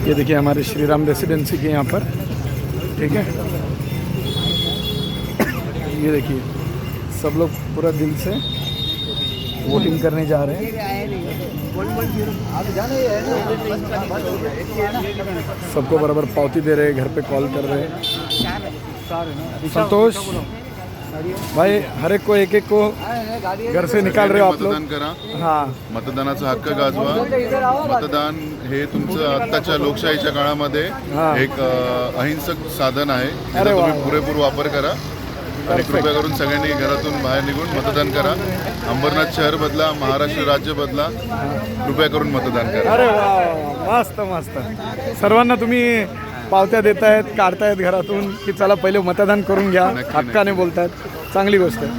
ये देखिए हमारे श्री राम रेसिडेंसी के यहाँ पर, ठीक है। ये देखिए सब लोग पूरा दिल से वोटिंग करने जा रहे हैं। सबको बराबर पावती दे रहे हैं, घर पे कॉल कर रहे हैं। संतोष भाई, हर एक को एक को घर से निकाल रहे हो आप लोग। मतदान करा, हां, मतदानाचा हक्क गाजवा। मतदान हे तुमचं आत्ताच्या लोकशाहीच्या काळामध्ये एक अहिंसक साधन आहे, त्याचा तुम्ही पुरेपूर वापर करा आणि कृपया करून सगळ्यांनी घरातून बाहेर निघून मतदान करा। अंबरनाथ शहर बदला, महाराष्ट्र राज्य बदला, कृपया करून मतदान करा। अरे वा, मस्त मस्त। सर्वांना तुम्ही पावत्या देतायत, काढतायत घरातून की चला पहिले मतदान करून घ्या, हक्काने बोलतायत, चांगली गोष्ट आहे।